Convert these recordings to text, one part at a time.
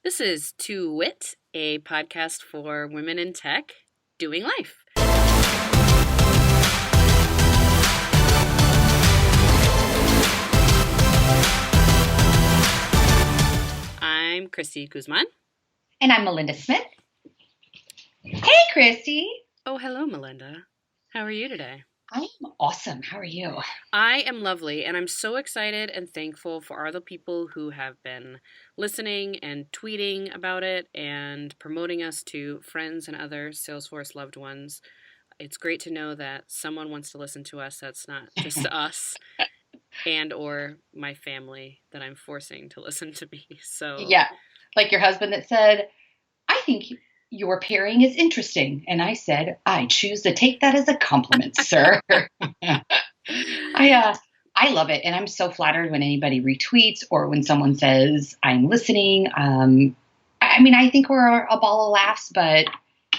This is To Wit, a podcast for women in tech doing life. I'm Christy Guzman. And I'm Melinda Smith. Hey, Christy. Oh, hello, Melinda. How are you today? I am awesome. How are you? I am lovely, and I'm so excited and thankful for all the people who have been listening and tweeting about it and promoting us to friends and other Salesforce loved ones. It's great to know that someone wants to listen to us that's not just us and or my family that I'm forcing to listen to me. So yeah, like your husband that said, I think your pairing is interesting. And I said, I choose to take that as a compliment, sir. I love it. And I'm so flattered when anybody retweets or when someone says, I'm listening. I think we're a ball of laughs, but,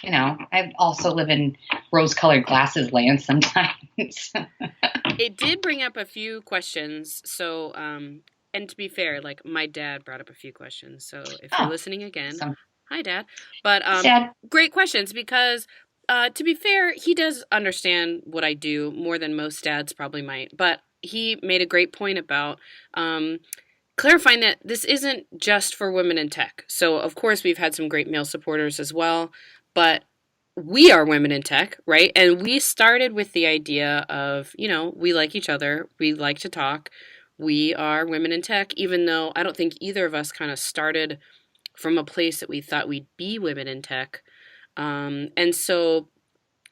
I also live in rose-colored glasses land sometimes. It did bring up a few questions. So, and to be fair, like my dad brought up a few questions. So if you're listening again, hi, Dad. But great questions because, to be fair, he does understand what I do more than most dads probably might. But he made a great point about clarifying that this isn't just for women in tech. So, of course, we've had some great male supporters as well. But we are women in tech, right? And we started with the idea of, we like each other. We like to talk. We are women in tech, even though I don't think either of us kind of started from a place that we thought we'd be women in tech. And so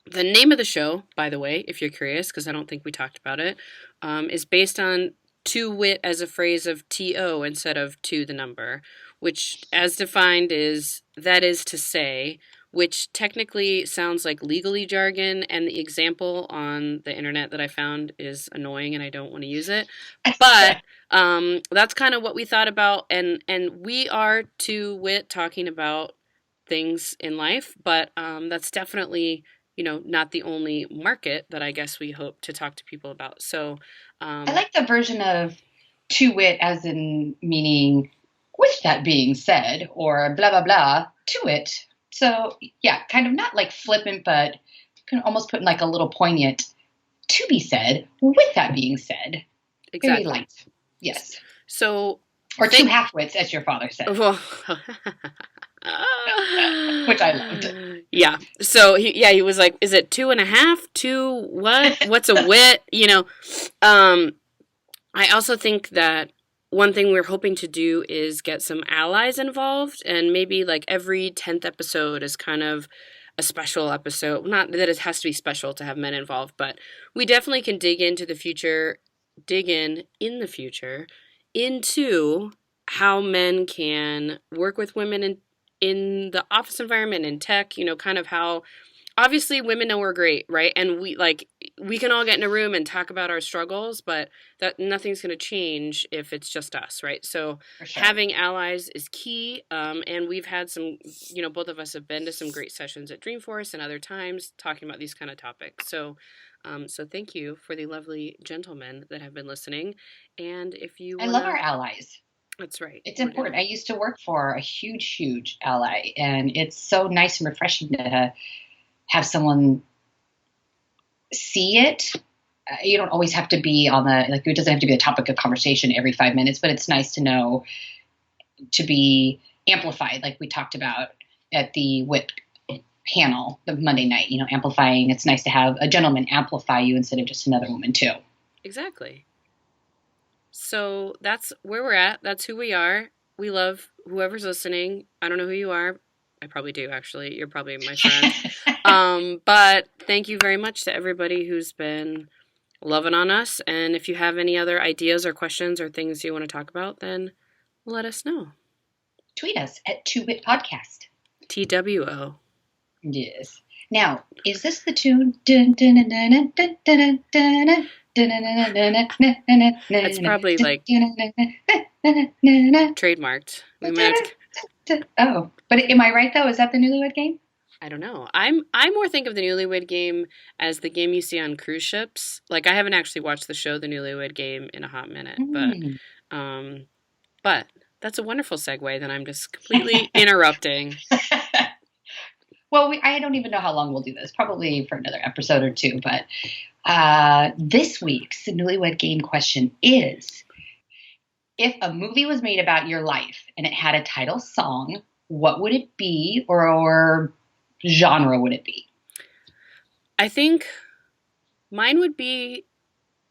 the name of the show, by the way, if you're curious, because I don't think we talked about it, is based on to wit as a phrase of TO instead of to the number, which as defined is that is to say, which technically sounds like legally jargon, and the example on the internet that I found is annoying and I don't want to use it. But that's kind of what we thought about, and we are to wit talking about things in life, but that's definitely, not the only market that I guess we hope to talk to people about. So I like the version of to wit as in meaning with that being said, or blah, blah, blah, to it. So, yeah, kind of not like flippant, but you can almost put in like a little poignant to be said with that being said. Exactly. Very light. Yes. So, or two half-wits, as your father said. Well, which I loved. Yeah. So, he was like, is it 2.5? 2 what? What's a wit? I also think that one thing we're hoping to do is get some allies involved, and maybe like every 10th episode is kind of a special episode. Not that it has to be special to have men involved, but we definitely can dig in the future into how men can work with women in the office environment, in tech, kind of how obviously women know we're great, right? And we can all get in a room and talk about our struggles, but that nothing's going to change if it's just us, right? So having allies is key. And we've had some, both of us have been to some great sessions at Dreamforce and other times talking about these kind of topics. So thank you for the lovely gentlemen that have been listening. And if you I love our allies. That's right. It's important. I used to work for a huge, huge ally, and it's so nice and refreshing to have someone see it. You don't always have to be on it doesn't have to be the topic of conversation every 5 minutes, but it's nice to know to be amplified, like we talked about at the WIT panel the Monday night, amplifying. It's nice to have a gentleman amplify you instead of just another woman too. Exactly. So that's where we're at. That's who we are. We love whoever's listening. I don't know who you are. I probably do, actually. You're probably my friend. But thank you very much to everybody who's been loving on us. And if you have any other ideas or questions or things you want to talk about, then let us know. Tweet us at 2wit Podcast. TWO. Yes. Now, is this the tune? Dun, dun, dun, dun, dun, dun, dun, dun. That's probably like trademarked. We might have to... Oh, but am I right though? Is that the Newlywed Game? I don't know. I more think of the Newlywed Game as the game you see on cruise ships. Like I haven't actually watched the show The Newlywed Game in a hot minute, but That's a wonderful segue. Then I'm just completely interrupting. Well, I don't even know how long we'll do this. Probably for another episode or two. But this week's Newlywed Game question is, if a movie was made about your life and it had a title song, what would it be, or genre would it be? I think mine would be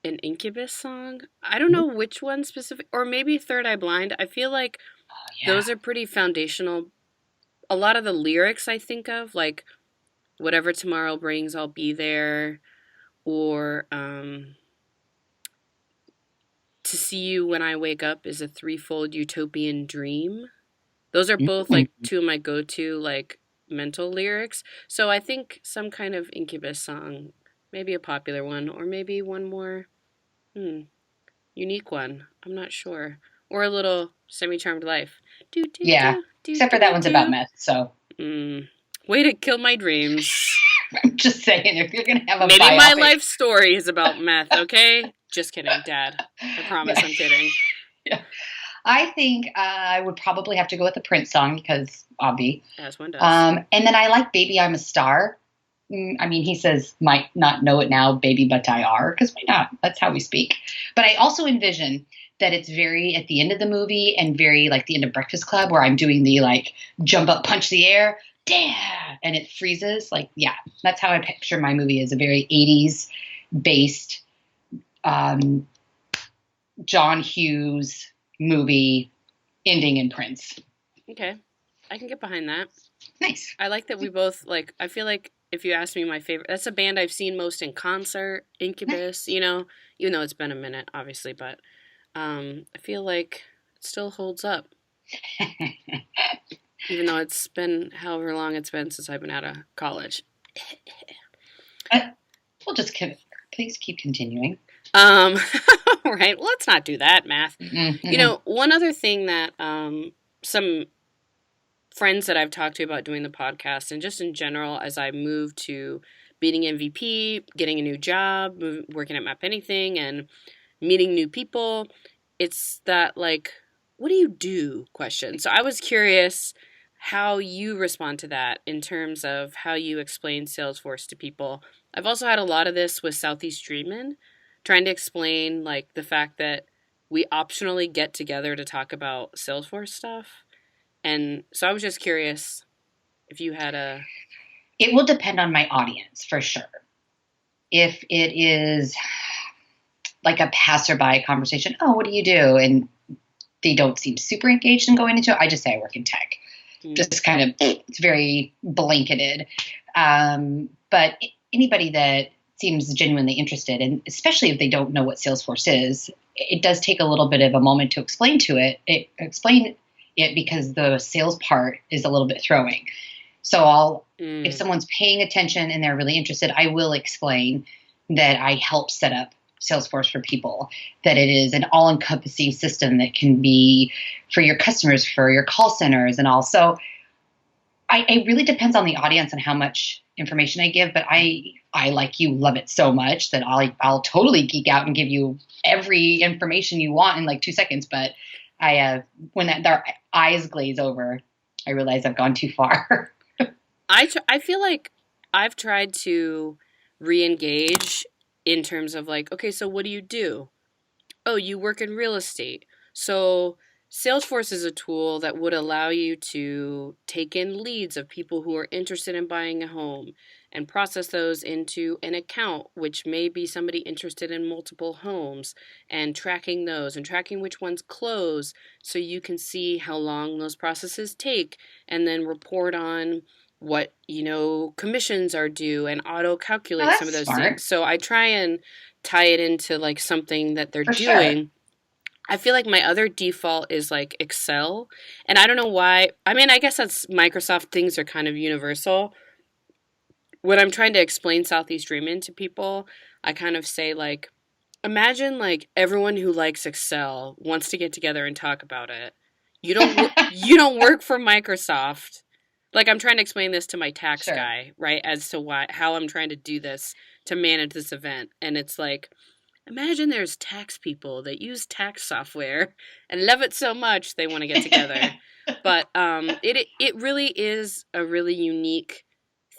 an Incubus song. I don't know which one specific, or maybe Third Eye Blind. I feel like those are pretty foundational. A lot of the lyrics I think of, like whatever tomorrow brings, I'll be there, or to see you when I wake up is a threefold utopian dream. Those are both like two of my go-to like mental lyrics. So I think some kind of Incubus song, maybe a popular one, or maybe one more unique one. I'm not sure. Or a little Semi-Charmed Life. Except for that one's about meth, so. Way to kill my dreams. I'm just saying, if you're going to have a maybe biopic. My life story is about meth, okay? Just kidding, Dad. I promise I'm kidding. Yeah. I think I would probably have to go with the Prince song because Obvi. As one does. And then I like Baby I'm a Star. I mean, he says, might not know it now, baby, but I are, because why not? That's how we speak. But I also envision that it's very at the end of the movie and very like the end of Breakfast Club where I'm doing the like jump up, punch the air, damn, and it freezes. Like, yeah, that's how I picture my movie as a very 80s based John Hughes movie ending in Prince. Okay. I can get behind that. Nice. I like that we both like, I feel like if you ask me my favorite, that's a band I've seen most in concert, Incubus, you know, even though it's been a minute, obviously, but I feel like it still holds up. Even though it's been however long it's been since I've been out of college. We'll just please keep continuing. Right. Let's not do that, Math. Mm-hmm. You know, one other thing that some friends that I've talked to about doing the podcast and just in general as I move to beating MVP, getting a new job, working at Map Anything, and meeting new people, it's that, like, what do you do question. So I was curious how you respond to that in terms of how you explain Salesforce to people. I've also had a lot of this with Southeast Dreamin', trying to explain, like, the fact that we optionally get together to talk about Salesforce stuff. And so I was just curious if you had a... It will depend on my audience, for sure. If it is like a passerby conversation, oh, what do you do? And they don't seem super engaged in going into it, I just say I work in tech. Just kind of, it's very blanketed. But anybody that seems genuinely interested, and especially if they don't know what Salesforce is, it does take a little bit of a moment to explain it because the sales part is a little bit throwing. So if someone's paying attention and they're really interested, I will explain that I help set up Salesforce for people, that it is an all-encompassing system that can be for your customers, for your call centers, and also it really depends on the audience and how much information I give, but I like you love it so much that I'll totally geek out and give you every information you want in like 2 seconds. But when their eyes glaze over, I realize I've gone too far. I feel like I've tried to re-engage in terms of like, okay, so what do you do? Oh, you work in real estate. So Salesforce is a tool that would allow you to take in leads of people who are interested in buying a home and process those into an account, which may be somebody interested in multiple homes, and tracking those and tracking which ones close so you can see how long those processes take and then report on what, commissions are due and auto-calculate some of those things. So I try and tie it into like something that they're doing. Sure. I feel like my other default is like Excel, and I don't know why. I mean, I guess that's Microsoft, things are kind of universal. When I'm trying to explain Southeast Dreamin' to people, I kind of say like, imagine like everyone who likes Excel wants to get together and talk about it. You don't work for Microsoft. Like, I'm trying to explain this to my tax guy, right, as to how I'm trying to do this to manage this event. And it's like, imagine there's tax people that use tax software and love it so much they want to get together. But it really is a really unique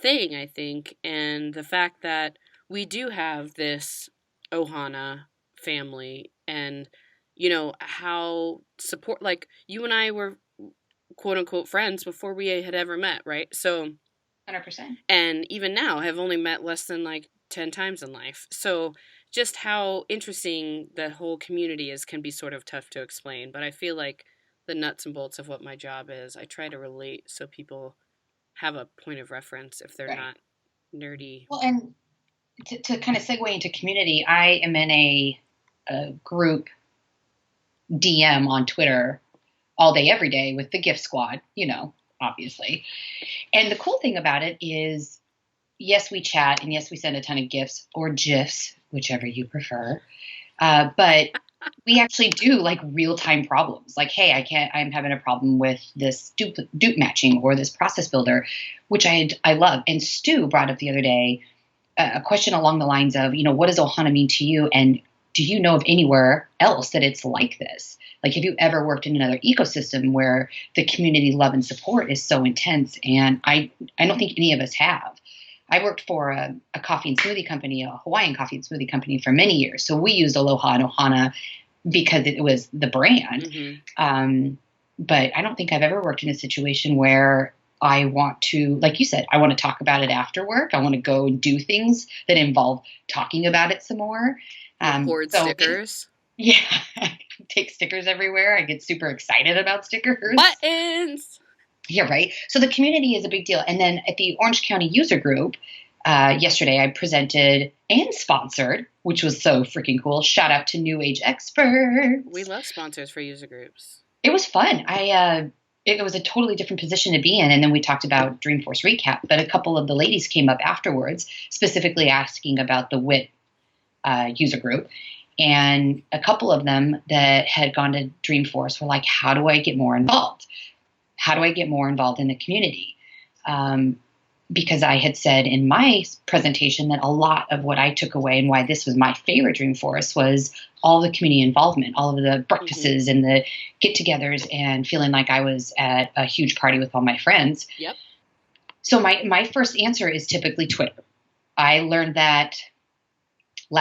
thing, I think, and the fact that we do have this Ohana family, and how support, like you and I were quote unquote friends before we had ever met, right? So 100%. And even now have only met less than like 10 times in life. So just how interesting the whole community is can be sort of tough to explain, but I feel like the nuts and bolts of what my job is, I try to relate so people have a point of reference if they're not nerdy. Well, and to kind of segue into community, I am in a group DM on Twitter all day, every day with the GIF squad, obviously. And the cool thing about it is, yes, we chat, and yes, we send a ton of GIFs or GIFs, whichever you prefer. But we actually do like real-time problems. Like, hey, I'm having a problem with this dupe matching or this process builder, which I love. And Stu brought up the other day a question along the lines of, what does Ohana mean to you? And do you know of anywhere else that it's like this? Like, have you ever worked in another ecosystem where the community love and support is so intense? And I don't think any of us have. I worked for a coffee and smoothie company, a Hawaiian coffee and smoothie company for many years. So we used Aloha and Ohana because it was the brand. Mm-hmm. But I don't think I've ever worked in a situation where I want to, like you said, I want to talk about it after work. I want to go and do things that involve talking about it some more. Hoard stickers. Yeah. Take stickers everywhere. I get super excited about stickers. Buttons. Yeah, right. So the community is a big deal. And then at the Orange County user group, yesterday I presented and sponsored, which was so freaking cool. Shout out to New Age Experts. We love sponsors for user groups. It was fun. It was a totally different position to be in. And then we talked about Dreamforce recap, but a couple of the ladies came up afterwards, specifically asking about the WIT user group. And a couple of them that had gone to Dreamforce were like, how do I get more involved? How do I get more involved in the community? Because I had said in my presentation that a lot of what I took away and why this was my favorite Dreamforce was all the community involvement, all of the breakfasts and the get-togethers, and feeling like I was at a huge party with all my friends. Yep. So my first answer is typically Twitter. I learned that 2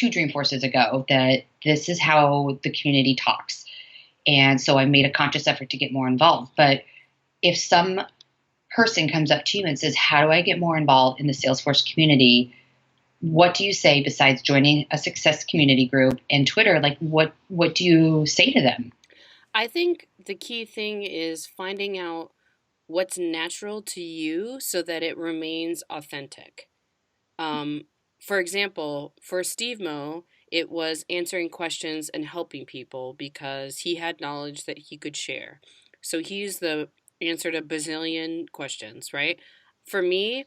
Dreamforces ago that this is how the community talks. And so I made a conscious effort to get more involved. But if some person comes up to you and says, how do I get more involved in the Salesforce community? What do you say besides joining a success community group and Twitter? Like, what do you say to them? I think the key thing is finding out what's natural to you so that it remains authentic. For example, for Steve Mo, it was answering questions and helping people because he had knowledge that he could share. So he's the answer to a bazillion questions, right? For me,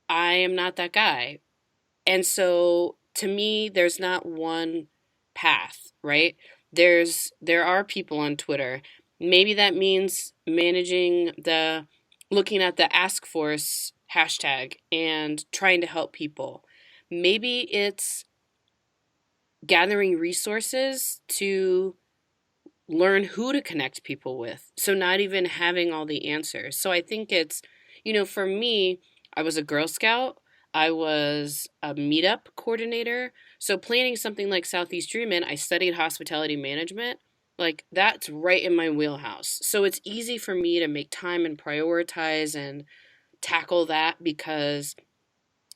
I am not that guy. And so to me, there's not one path, right? There are people on Twitter. Maybe that means looking at the Ask Force hashtag and trying to help people. Maybe it's gathering resources to learn who to connect people with. So not even having all the answers. So I think it's, for me, I was a Girl Scout. I was a meetup coordinator. So planning something like Southeast Dreamin', I studied hospitality management. Like, that's right in my wheelhouse. So it's easy for me to make time and prioritize and tackle that because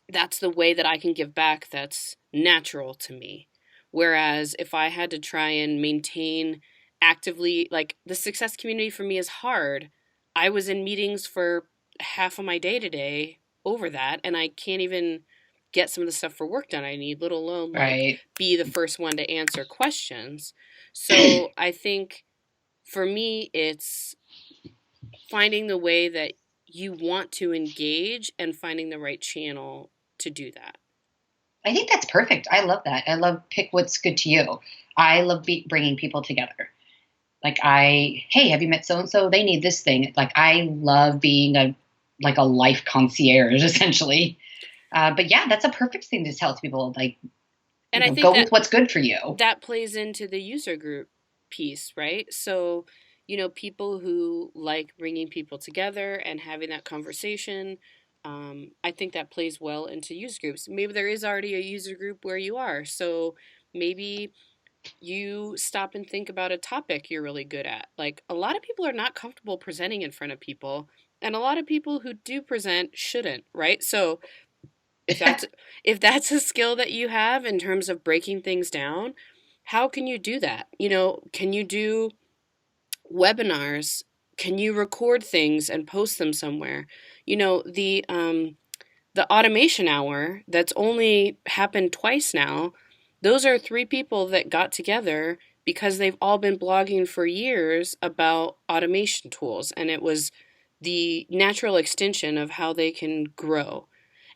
that's the way that I can give back that's natural to me. Whereas if I had to try and maintain actively, like, the success community for me is hard. I was in meetings for half of my day today over that, and I can't even get some of the stuff for work done I need, let alone be the first one to answer questions. So I think for me, it's finding the way that you want to engage and finding the right channel to do that. I think that's perfect. I love that. I love pick what's good to you. I love bringing people together. Like hey, have you met so-and-so? They need this thing. Like, I love being a life concierge, essentially. But yeah, that's a perfect thing to tell people. Like, And I think go that with what's good for you. that plays into the user group piece, right? So, people who like bringing people together and having that conversation, I think that plays well into user groups. Maybe there is already a user group where you are. So maybe you stop and think about a topic you're really good at. Like, a lot of people are not comfortable presenting in front of people, and a lot of people who do present shouldn't, right? So if that's if that's a skill that you have in terms of breaking things down, how can you do that? Can you do webinars? Can you record things and post them somewhere? The automation hour that's only happened twice now, those are three people that got together because they've all been blogging for years about automation tools, and it was the natural extension of how they can grow.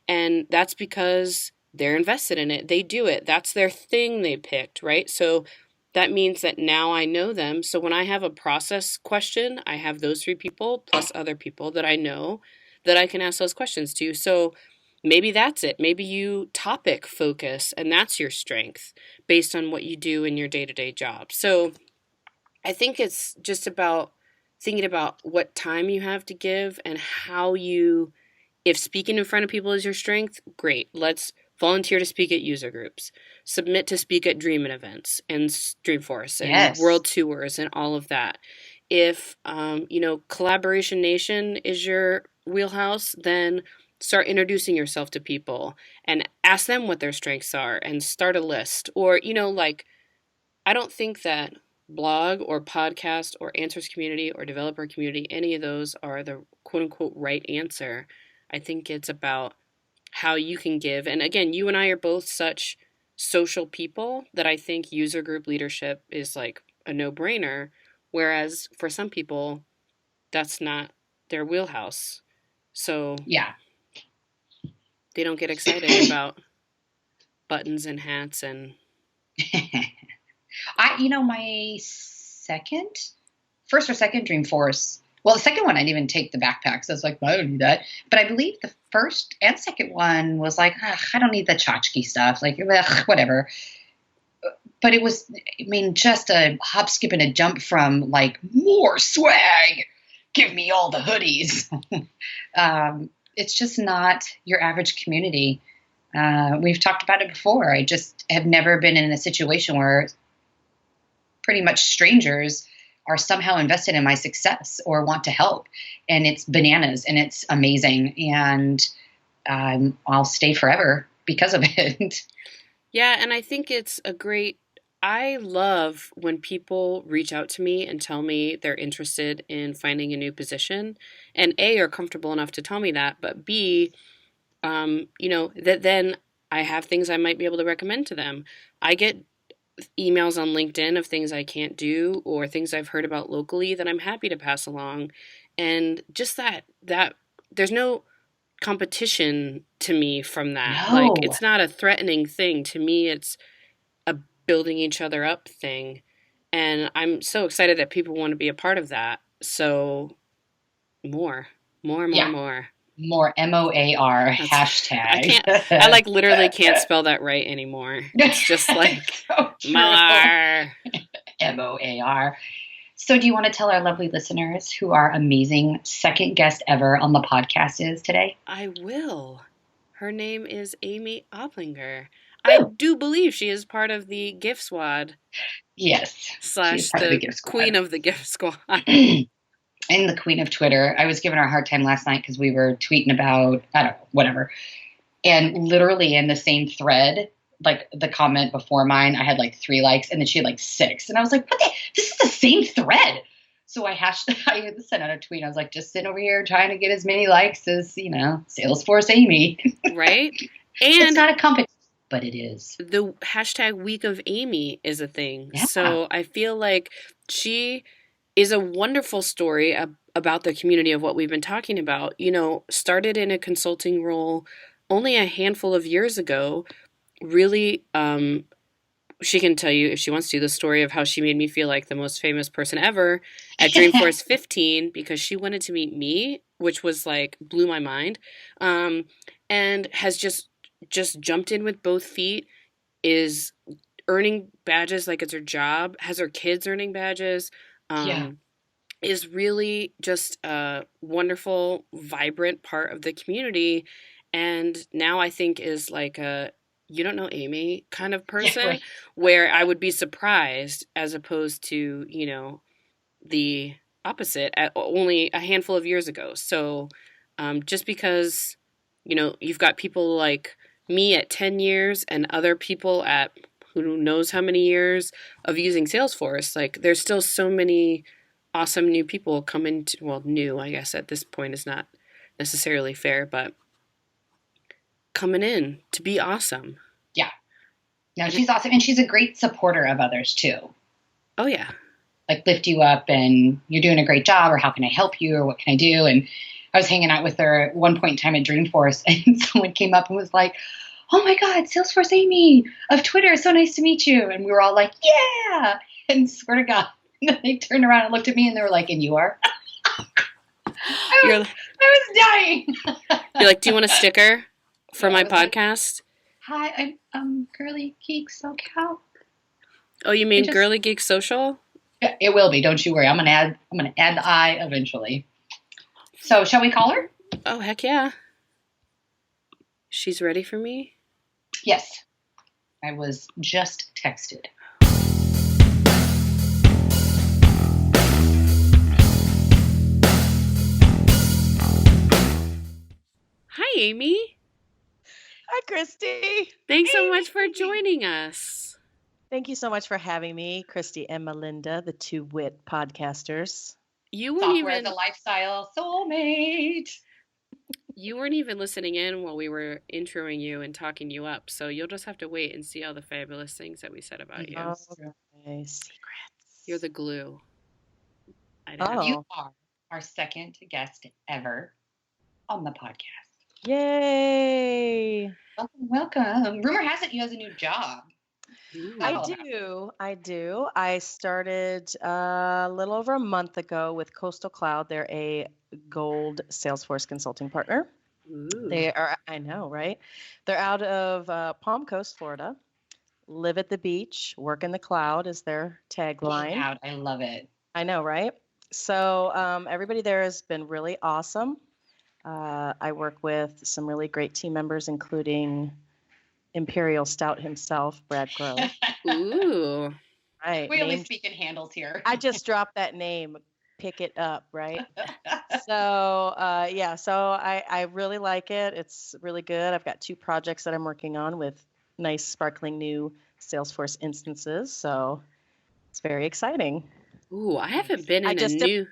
And that's because they're invested in it. They do it. That's their thing they picked, right? So that means that now I know them. So when I have a process question, I have those three people plus other people that I know that I can ask those questions to. So maybe that's it. Maybe you topic focus and that's your strength based on what you do in your day to day job. So I think it's just about thinking about what time you have to give and how you, if speaking in front of people is your strength, great. Let's volunteer to speak at user groups, submit to speak at Dreaming events and Dreamforce and Yes. world tours and all of that. If, Collaboration Nation is your wheelhouse, then start introducing yourself to people and ask them what their strengths are and start a list. Or, I don't think that blog or podcast or answers community or developer community, any of those are the quote unquote right answer. I think it's about how you can give. And again, you and I are both such social people that I think user group leadership is like a no brainer. Whereas for some people, that's not their wheelhouse. So yeah, they don't get excited about buttons and hats and my first or second Dreamforce. Well, the second one, I didn't even take the backpack. So I was like, well, I don't need that. But I believe the first and second one was like, I don't need the tchotchke stuff. Like, whatever. But it was, just a hop, skip, and a jump from like more swag. Give me all the hoodies. It's just not your average community. We've talked about it before. I just have never been in a situation where pretty much strangers are somehow invested in my success or want to help. And it's bananas and it's amazing. And I'll stay forever because of it. Yeah, and I think I love when people reach out to me and tell me they're interested in finding a new position, and A, are comfortable enough to tell me that, but B, that then I have things I might be able to recommend to them. I get emails on LinkedIn of things I can't do or things I've heard about locally that I'm happy to pass along. And just that there's no competition to me from that. No. Like, it's not a threatening thing. To me, it's a building each other up thing. And I'm so excited that people want to be a part of that. So more, more, more, Yeah. more. More MOAR hashtag. I like literally can't spell that right anymore. It's just like so more. MOAR. So do you want to tell our lovely listeners who our amazing second guest ever on the podcast is today? I will. Her name is Amy Oplinger. I do believe she is part of the GIF Squad. Yes. Slash the queen of the GIF Squad. And the queen of Twitter. I was giving her a hard time last night because we were tweeting about, I don't know, whatever. And literally in the same thread, like the comment before mine, I had like 3 likes and then she had like 6. And I was like, this is the same thread. So I sent out a tweet. I was like, just sitting over here trying to get as many likes as, Salesforce Amy. Right? And it's not a company, but it is. The hashtag Week of Amy is a thing. Yeah. So I feel like she is a wonderful story about the community of what we've been talking about. Started in a consulting role only a handful of years ago. Really, she can tell you if she wants to the story of how she made me feel like the most famous person ever at Dreamforce 15 because she wanted to meet me, which was like blew my mind, and has just jumped in with both feet. is earning badges like it's her job, has her kids earning badges, Yeah. is really just a wonderful, vibrant part of the community. And now I think is like a you don't know Amy kind of Yeah, person right. where I would be surprised as opposed to, the opposite at only a handful of years ago. So just because, you've got people like me at 10 years and other people at who knows how many years of using Salesforce, like there's still so many awesome new people coming to, well, new, I guess at this point is not necessarily fair, but coming in to be awesome. Yeah. No, she's awesome. And she's a great supporter of others too. Oh, yeah. Like lift you up and you're doing a great job, or how can I help you, or what can I do? And I was hanging out with her at one point in time at Dreamforce, and someone came up and was like, "Oh my God, Salesforce Amy of Twitter, so nice to meet you." And we were all like, "Yeah." And swear to God, they turned around and looked at me and they were like, "And you are?" I was dying. You're like, "Do you want a sticker for my podcast?" Like, "Hi, I'm Girly Geek SoCal." Oh, you mean Girly Geek Social? Yeah, it will be. Don't you worry. I'm gonna add the I eventually. So, shall we call her? Oh, heck yeah. She's ready for me? Yes. I was just texted. Hi, Amy. Hi, Christy. Thanks so much for joining us. Thank you so much for having me, Christy and Melinda, the two wit podcasters. You weren't Software even as a lifestyle soulmate. You weren't even listening in while we were introing you and talking you up, so you'll just have to wait and see all the fabulous things that we said about you. Okay, secrets. You're the glue. You are our second guest ever on the podcast. Yay! Welcome. Rumor has it you have a new job. I do. I started a little over a month ago with Coastal Cloud. They're a gold Salesforce consulting partner. Ooh. They are, I know, right? They're out of Palm Coast, Florida. Live at the beach, work in the cloud is their tagline. Out. I love it. I know, right? So everybody there has been really awesome. I work with some really great team members, including Imperial Stout himself, Brad Grove. Ooh. Right. We only speak in handles here. I just dropped that name. Pick it up, right? So, so I really like it. It's really good. I've got 2 projects that I'm working on with nice, sparkling new Salesforce instances. So it's very exciting. Ooh, I haven't been in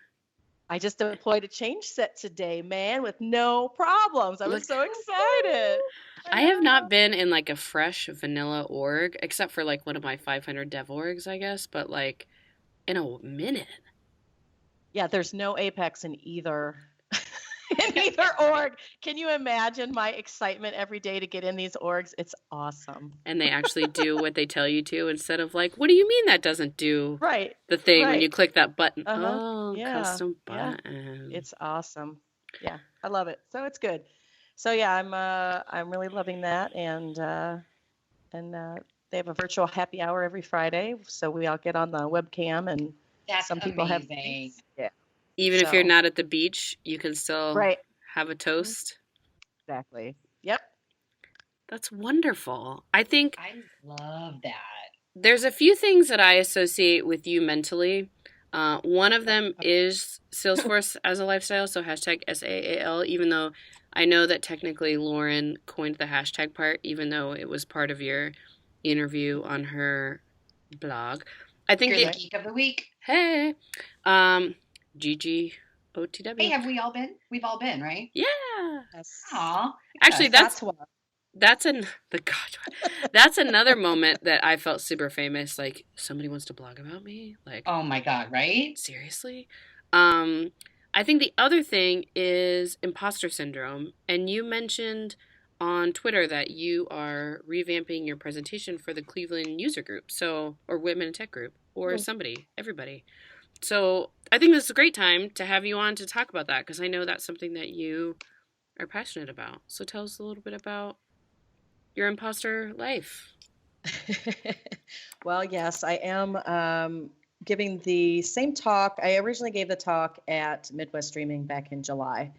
I just deployed a change set today, man, with no problems. I was so excited. I have not been in like a fresh vanilla org, except for like one of my 500 dev orgs, I guess, but like in a minute. Yeah, there's no Apex in either org. Can you imagine my excitement every day to get in these orgs? It's awesome. And they actually do what they tell you to instead of like, what do you mean that doesn't do the thing when you click that button? Oh, yeah. Custom button. Yeah. It's awesome. Yeah, I love it. So it's good. So yeah, I'm really loving that, and they have a virtual happy hour every Friday, so we all get on the webcam, and some people amazing. Yeah. Even if you're not at the beach, you can still have a toast. Exactly. Yep. That's wonderful. I love that. There's a few things that I associate with you mentally. One of them is Salesforce as a lifestyle, so hashtag SAAL, even though I know that technically Lauren coined the hashtag part, even though it was part of your interview on her blog. I think You're the geek of the week. Hey. GGOTW. Hey, have we all been? We've all been, right? Yeah. Aw. Actually, that's another moment that I felt super famous. Like, somebody wants to blog about me. Like, oh my God, right? Seriously? I think the other thing is Impostor Syndrome. And you mentioned on Twitter that you are revamping your presentation for the Cleveland user group, or Women in Tech group, or everybody. So I think this is a great time to have you on to talk about that, because I know that's something that you are passionate about. So tell us a little bit about your imposter life. Well, yes, I am giving the same talk. I originally gave the talk at Midwest Streaming back in July,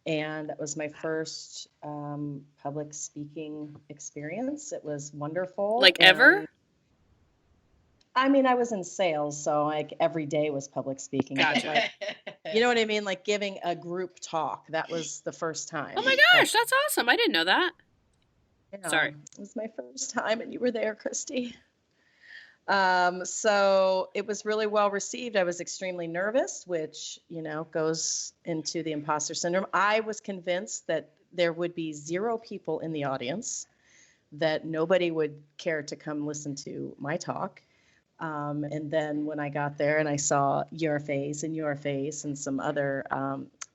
and that was my first public speaking experience. It was wonderful. Like ever? I mean, I was in sales, so like every day was public speaking. Gotcha. Like, you know what I mean? Like giving a group talk. That was the first time. Oh my gosh, that's awesome. I didn't know that. Yeah, Sorry. It was my first time, and you were there, Christy. So it was really well received. I was extremely nervous, which, goes into the imposter syndrome. I was convinced that there would be 0 people in the audience, that nobody would care to come listen to my talk. And then when I got there and I saw your face and some other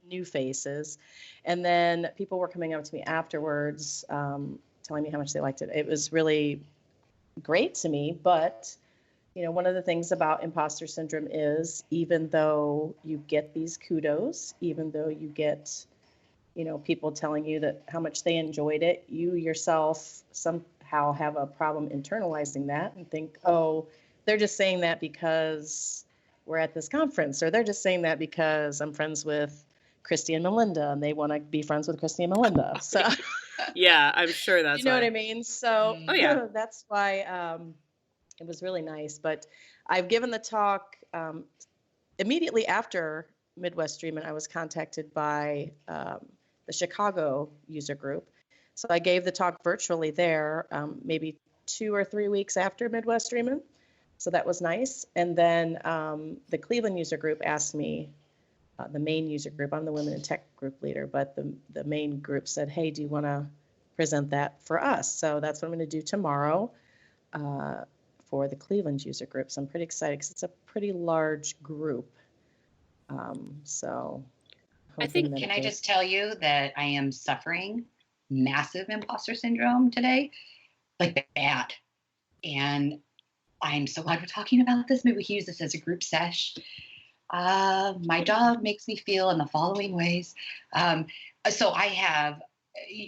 new faces, and then people were coming up to me afterwards, telling me how much they liked it. It was really great to me, but one of the things about imposter syndrome is, even though you get these kudos, even though you get, people telling you that how much they enjoyed it, you yourself somehow have a problem internalizing that and think, oh, they're just saying that because we're at this conference, or they're just saying that because I'm friends with Christy and Melinda and they want to be friends with Christy and Melinda. So yeah, I'm sure that's you know what I mean? So yeah. That's why it was really nice. But I've given the talk immediately after Midwest Streaming. I was contacted by the Chicago user group. So I gave the talk virtually there, maybe 2 or 3 weeks after Midwest Streaming. So that was nice. And then the Cleveland user group asked me, the main user group, I'm the Women in Tech group leader, but the main group said, hey, do you want to present that for us? So that's what I'm going to do tomorrow for the Cleveland user group. So I'm pretty excited because it's a pretty large group. So I think, can I just tell you that I am suffering massive imposter syndrome today? Like bad. And I'm so glad we're talking about this. Maybe we can use this as a group sesh. My job makes me feel in the following ways. So I have,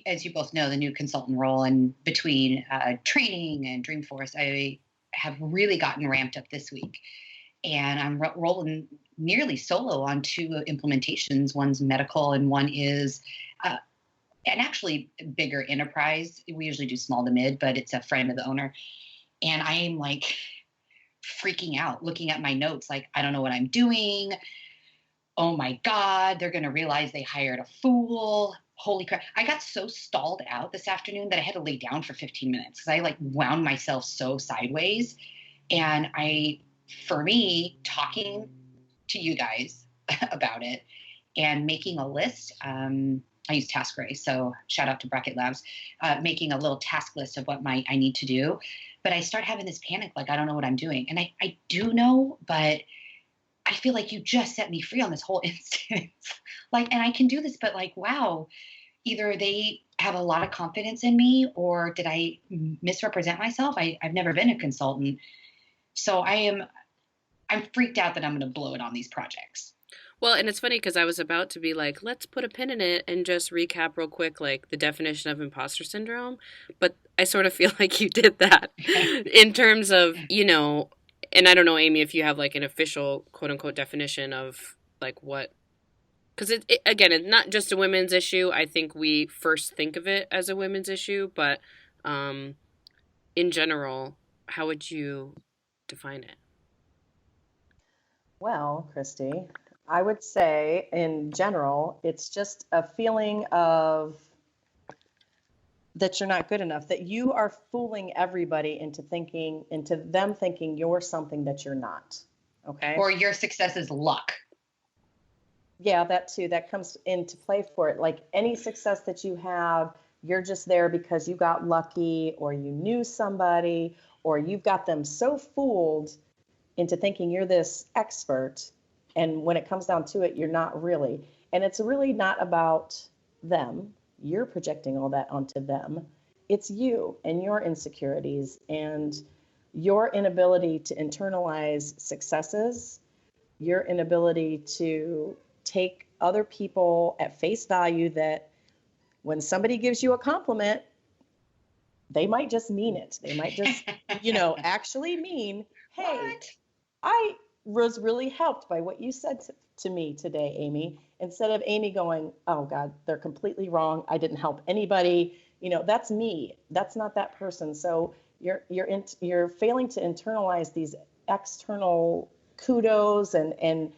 as you both know, the new consultant role, and between training and Dreamforce, I have really gotten ramped up this week. And I'm rolling nearly solo on 2 implementations. One's medical and one is an actually bigger enterprise. We usually do small to mid, but it's a friend of the owner. And I am like freaking out, looking at my notes, like, I don't know what I'm doing. Oh my God, they're going to realize they hired a fool. Holy crap. I got so stalled out this afternoon that I had to lay down for 15 minutes because I like wound myself so sideways. And for me, talking to you guys about it and making a list, I use TaskRay, so shout out to Bracket Labs, making a little task list of what I need to do. But I start having this panic, like, I don't know what I'm doing. And I do know, but I feel like you just set me free on this whole instance. Like, and I can do this, but like, wow, either they have a lot of confidence in me, or did I misrepresent myself? I've never been a consultant. So I'm freaked out that I'm going to blow it on these projects. Well, and it's funny because I was about to be like, let's put a pin in it and just recap real quick, like the definition of imposter syndrome. But I sort of feel like you did that in terms of, and I don't know, Amy, if you have like an official quote unquote definition of like what, because again, it's not just a women's issue. I think we first think of it as a women's issue, but in general, how would you define it? Well, Christy, I would say in general, it's just a feeling of that you're not good enough, that you are fooling everybody into them thinking you're something that you're not. Okay. Or your success is luck. Yeah, that too. That comes into play for it. Like any success that you have, you're just there because you got lucky, or you knew somebody, or you've got them so fooled into thinking you're this expert. And when it comes down to it, you're not really. And it's really not about them. You're projecting all that onto them. It's you and your insecurities and your inability to internalize successes, your inability to take other people at face value, that when somebody gives you a compliment, they might just mean it. They might just, actually mean, hey, what? I was really helped by what you said to me today, Amy. Instead of Amy going, oh God, they're completely wrong. I didn't help anybody. That's me. That's not that person. So you're failing to internalize these external kudos and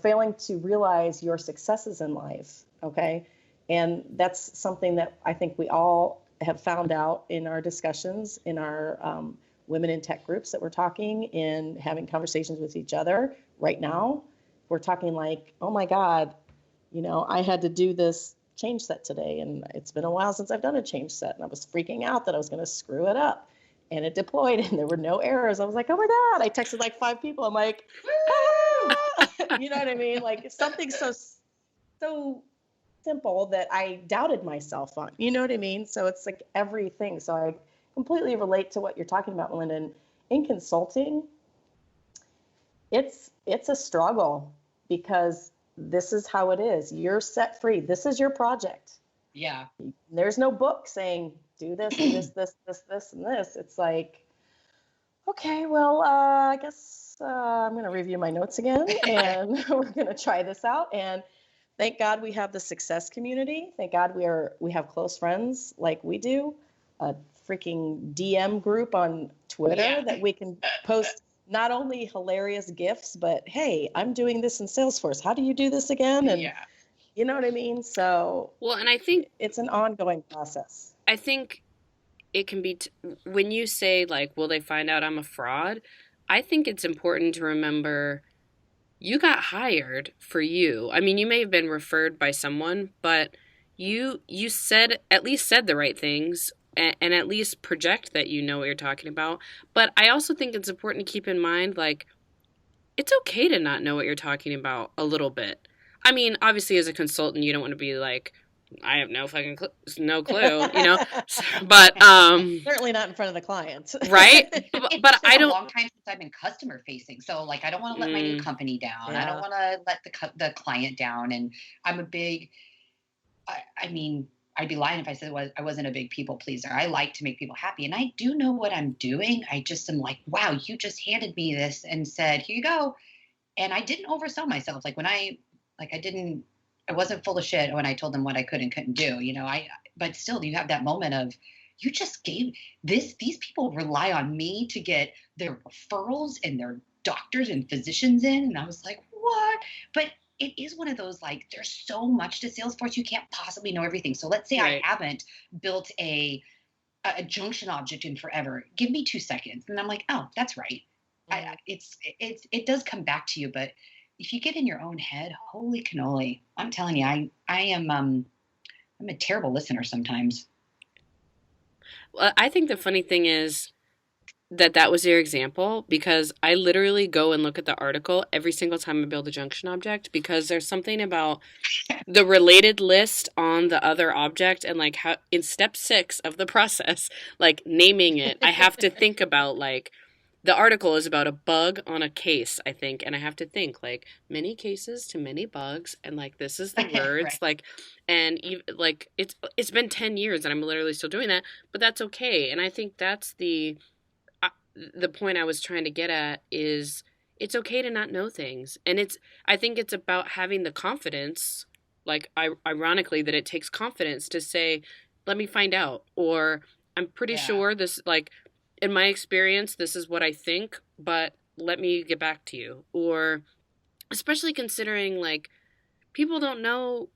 failing to realize your successes in life. Okay. And that's something that I think we all have found out in our discussions, in our women in tech groups that we're talking and having conversations with each other right now. We're talking like, oh my God, I had to do this change set today, and it's been a while since I've done a change set, and I was freaking out that I was going to screw it up. And it deployed, and there were no errors. I was like, oh my God. I texted like 5 people. I'm like, ah! You know what I mean? Like something so simple that I doubted myself on. You know what I mean? So it's like everything. So I completely relate to what you're talking about, Melinda. And in consulting, it's a struggle because this is how it is. You're set free. This is your project. Yeah. There's no book saying do this and this, and this. It's like, okay, well, I guess I'm going to review my notes again and we're going to try this out. And thank God we have the success community. Thank God we have close friends like we do, a freaking DM group on Twitter that we can post not only hilarious GIFs, but hey, I'm doing this in Salesforce. How do you do this again? And you know what I mean? So, well, and I think it's an ongoing process. I think it can be, when you say like, will they find out I'm a fraud? I think it's important to remember you got hired for you. I mean, you may have been referred by someone, but you at least said the right things and at least project that you know what you're talking about. But I also think it's important to keep in mind, like, it's okay to not know what you're talking about a little bit. I mean, obviously as a consultant, you don't want to be like, I have no fucking no clue, but certainly not in front of the client, right? But I don't. A long time since I've been customer facing, so like I don't want to let my new company down. I don't want to let the client down, and I'm a big. I mean, I'd be lying if I said I wasn't a big people pleaser. I like to make people happy, and I do know what I'm doing. I just am like, wow, you just handed me this and said, here you go, and I didn't oversell myself. Like when I wasn't full of shit when I told them what I could and couldn't do, but still you have that moment of, you just gave this, these people rely on me to get their referrals and their doctors and physicians in. And I was like, what? But it is one of those, like, there's so much to Salesforce. You can't possibly know everything. So let's say I haven't built a junction object in forever. Give me 2 seconds. And I'm like, oh, that's right. It does come back to you, but if you get in your own head, holy cannoli, I'm telling you, I am, I'm a terrible listener sometimes. Well, I think the funny thing is that was your example, because I literally go and look at the article every single time I build a junction object, because there's something about the related list on the other object, and like how in step 6 of the process, like naming it, I have to think about, like, the article is about a bug on a case, I think, and I have to think like many cases to many bugs, and like this is the words, like, and even like it's been 10 years and I'm literally still doing that, but that's okay. And I think that's the point I was trying to get at is it's okay to not know things, and I think it's about having the confidence, like ironically that it takes confidence to say, let me find out, or I'm pretty sure this, like, in my experience, this is what I think, but let me get back to you. Or especially considering, like, people don't know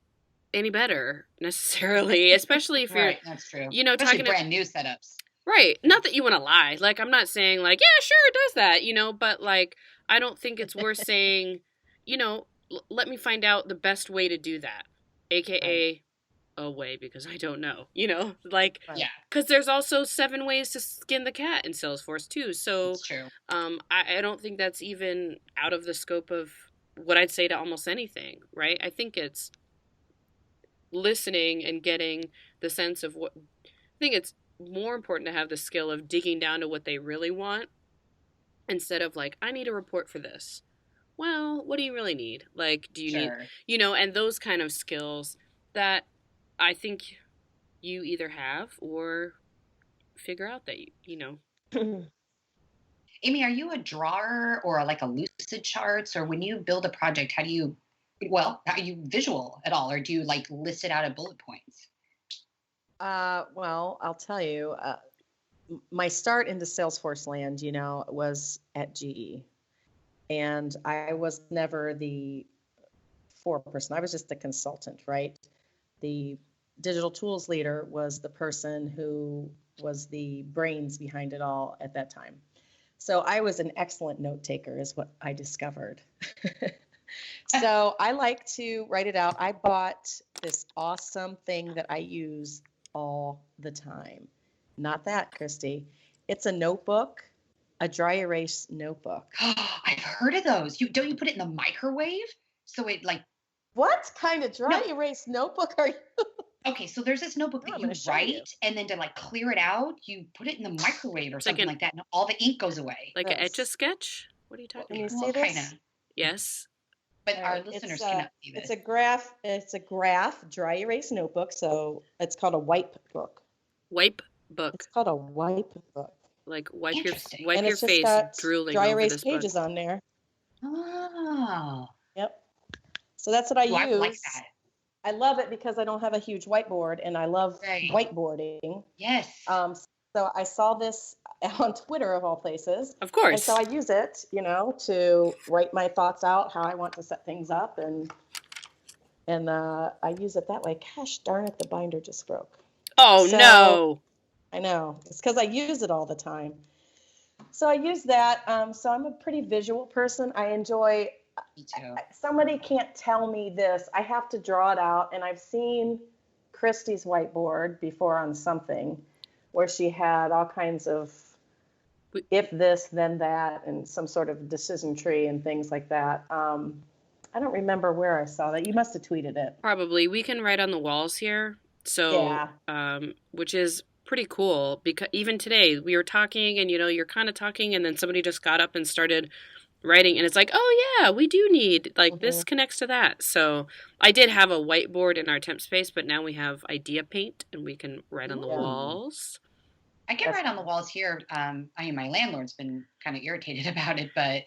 any better necessarily, especially if you're, that's true. Especially talking brand new setups. Right. Not that you want to lie. Like, I'm not saying like, yeah, sure, it does that, but like, I don't think it's worth saying, let me find out the best way to do that. AKA a way, because I don't know, like, because there's also 7 ways to skin the cat in Salesforce too. So that's true. I don't think that's even out of the scope of what I'd say to almost anything, right? I think it's listening and getting the sense of what, I think it's more important to have the skill of digging down to what they really want, instead of like, I need a report for this. Well, what do you really need? Like, do you need, and those kind of skills that I think you either have or figure out that, Amy, are you a drawer or like a lucid charts, or when you build a project, are you visual at all, or do you like list it out at bullet points? Well, I'll tell you, my start into Salesforce land, was at GE. And I was never the foreperson. I was just the consultant, right? The digital tools leader was the person who was the brains behind it all at that time. So I was an excellent note taker, is what I discovered. So I like to write it out. I bought this awesome thing that I use all the time. Not that, Christy. It's a notebook, a dry erase notebook. I've heard of those. Don't you put it in the microwave? So it like. What kind of dry erase notebook are you? Okay, so there's this notebook that you write, and then to like clear it out, you put it in the microwave or something like that, and all the ink goes away. Like an Etch-a-Sketch? What are you talking about? Can you see this? Kinda. Yes. But our listeners cannot see this. It's a graph dry erase notebook, so it's called a wipe book. Wipe book. It's called a wipe book. Like wipe your face drooling dry over erase this pages book. on there. Oh. Yep. So that's what I use. I like that. I love it because I don't have a huge whiteboard, and I love whiteboarding. Yes. So I saw this on Twitter of all places. Of course. And so I use it, to write my thoughts out, how I want to set things up, and I use it that way. Gosh darn it, the binder just broke. Oh, no. I know. It's because I use it all the time. So I use that. So I'm a pretty visual person. I enjoy. Me too. Somebody can't tell me this. I have to draw it out. And I've seen Christy's whiteboard before on something where she had all kinds of if this, then that, and some sort of decision tree and things like that. I don't remember where I saw that. You must have tweeted it. Probably. We can write on the walls here. So, which is pretty cool, because even today we were talking and, you're kind of talking, and then somebody just got up and started writing, and it's like, oh yeah, we do need this connects to that. So I did have a whiteboard in our temp space, but now we have idea paint and we can write on the walls. I can write on the walls here. My landlord's been kind of irritated about it, but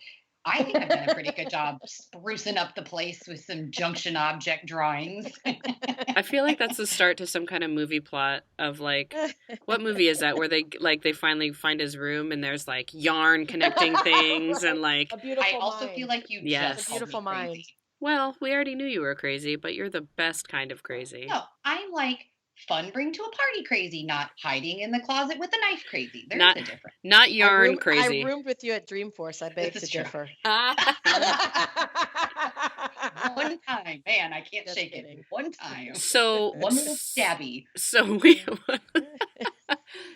I think I've done a pretty good job sprucing up the place with some junction object drawings. I feel like that's the start to some kind of movie plot of what movie is that where they finally find his room and there's yarn connecting things and A beautiful I also mind. feel like you just a beautiful mind. Crazy. Well, we already knew you were crazy, but you're the best kind of crazy. No, I'm fun bring to a party crazy, not hiding in the closet with a knife crazy. There's a difference. Not yarn crazy. I roomed with you at Dreamforce. I beg to differ. One time, man, I can't shake it. One time. So one little stabby.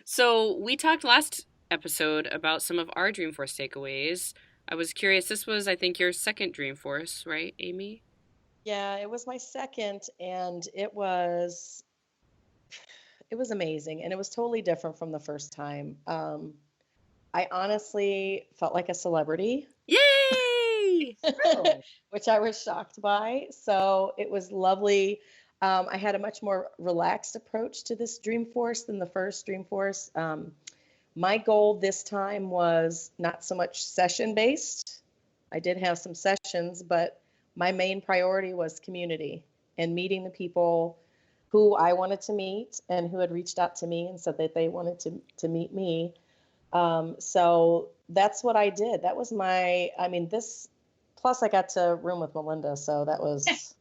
So we talked last episode about some of our Dreamforce takeaways. I was curious. This was, I think, your second Dreamforce, right, Amy? Yeah, it was my second, and it was amazing, and it was totally different from the first time. I honestly felt like a celebrity. Yay! Which I was shocked by. So it was lovely. I had a much more relaxed approach to this Dreamforce than the first Dreamforce. My goal this time was not so much session-based. I did have some sessions, but my main priority was community and meeting the people who I wanted to meet and who had reached out to me and said that they wanted to meet me. So that's what I did. That was plus I got to room with Melinda. So that was,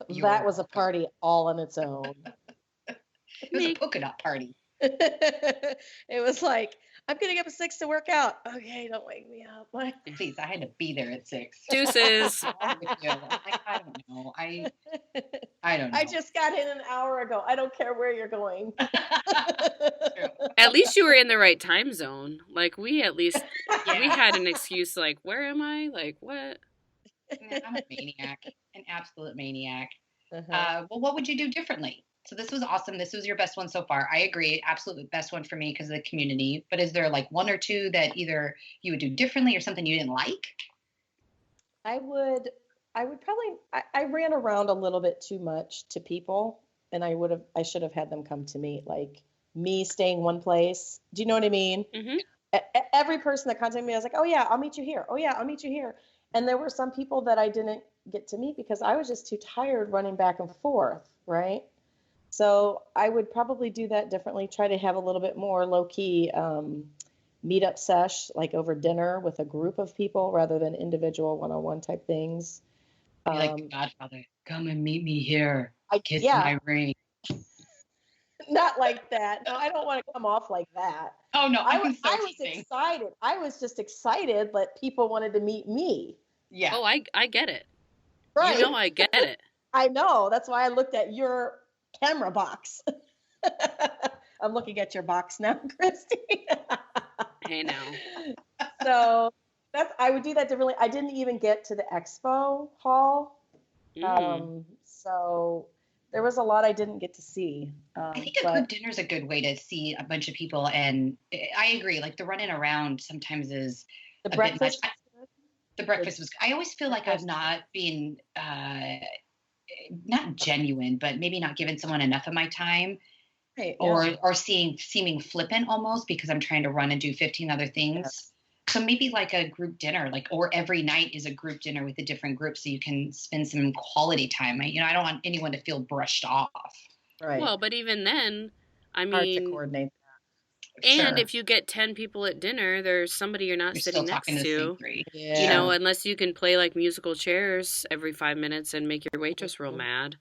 that was a party all on its own. It was a polka dot party. It was like, I'm getting up at 6 to work out. Okay, don't wake me up. Please, I had to be there at 6. Deuces. I don't know. I don't know. I just got in an hour ago. I don't care where you're going. At least you were in the right time zone. We at least we had an excuse. Where am I? What? I'm a maniac, an absolute maniac. Well, what would you do differently? So this was awesome. This was your best one so far. I agree. Absolute best one for me because of the community. But is there one or two that either you would do differently or something you didn't like? I would probably, I ran around a little bit too much to people, and I should have had them come to me. me staying one place. Do you know what I mean? Mm-hmm. Every person that contacted me, I was like, oh yeah, I'll meet you here. Oh yeah, I'll meet you here. And there were some people that I didn't get to meet because I was just too tired running back and forth, right? So I would probably do that differently, try to have a little bit more low key meetup sesh, like over dinner with a group of people rather than individual one-on-one type things. Be like the Godfather, come and meet me here. Kiss my ring. Not like that. No, I don't want to come off like that. Oh no, I was excited. I was just excited that people wanted to meet me. Yeah. Oh, I get it. Right. You know I get it. I know. That's why I looked at your camera box. I'm looking at your box now, Christy. Hey now. So I would do that differently. I didn't even get to the expo hall. So there was a lot I didn't get to see. I think a group dinner is a good way to see a bunch of people. And I agree, like the running around sometimes is the breakfast. The breakfast was, I always feel like I'm not being, not genuine, but maybe not giving someone enough of my time. Right, or seeming flippant almost because I'm trying to run and do 15 other things. Yes. So maybe like a group dinner, or every night is a group dinner with a different group so you can spend some quality time. I don't want anyone to feel brushed off. Right. Well, but even then, I mean, hard to coordinate that. And if you get 10 people at dinner, there's somebody you're not sitting next to. Yeah. Unless you can play like musical chairs every 5 minutes and make your waitress real mad.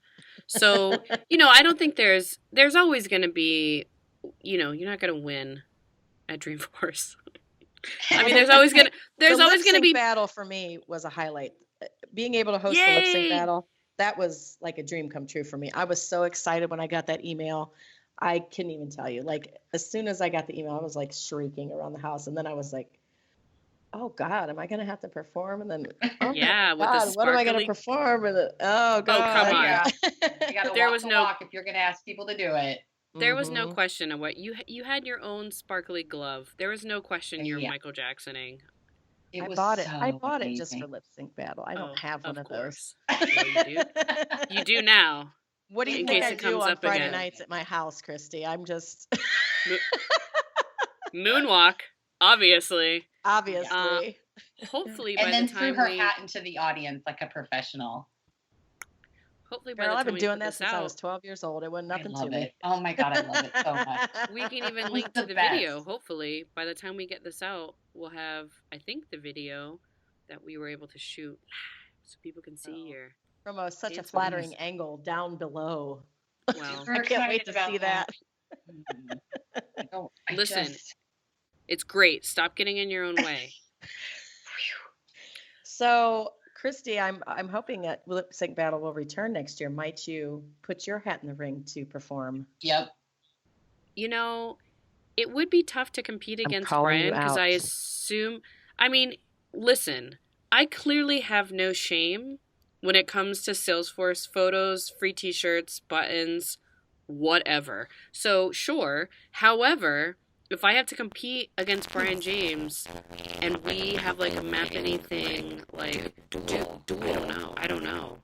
So, I don't think there's always going to be, you're not going to win at Dreamforce. I mean, there's always going to be battle for me was a highlight. Being able to host the lip sync battle, that was like a dream come true for me. I was so excited when I got that email. I couldn't even tell you. Like, as soon as I got the email, I was like shrieking around the house. And then I was like, oh God, am I going to have to perform? And then, oh yeah, God, what am I going to perform? And then, oh God. Oh, come on. Yeah. You got to walk the walk if you're going to ask people to do it. There was no question of what you had your own sparkly glove. There was no question you're Michael Jacksoning. I bought it. I bought it just for lip sync battle. I don't have one of those. Well, you do. You do now. What do you think I do on Friday nights at my house, Christy? I'm just moonwalk, obviously. Obviously. Hopefully, by and then the time threw her hat into the audience like a professional. Hopefully, by the time I've been doing that since I was 12 years old. It wasn't nothing to me. Oh my God, I love it so much. We can even link to the video. Hopefully, by the time we get this out, we'll have, I think, the video that we were able to shoot so people can see here. From such a flattering angle down below. Wow. I can't wait to see that. Listen, it's great. Stop getting in your own way. So, Christy, I'm hoping that Lip Sync Battle will return next year. Might you put your hat in the ring to perform? Yep. It would be tough to compete against Brian because I assume, listen, I clearly have no shame when it comes to Salesforce photos, free t-shirts, buttons, whatever. So, sure. However, if I have to compete against Brian James and we have like a map anything, like, I don't know.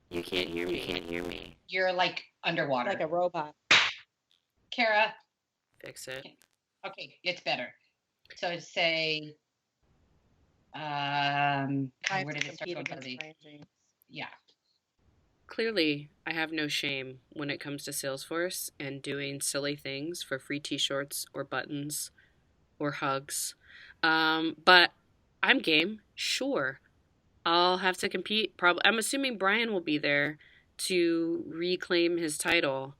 You can't hear me. You're like underwater. Like a robot. Kara. Fix it. Okay, it's better. So say, where did it start going, Fuzzy? Yeah. Clearly, I have no shame when it comes to Salesforce and doing silly things for free t-shirts or buttons or hugs. But I'm game. Sure. I'll have to compete. I'm assuming Brian will be there to reclaim his title.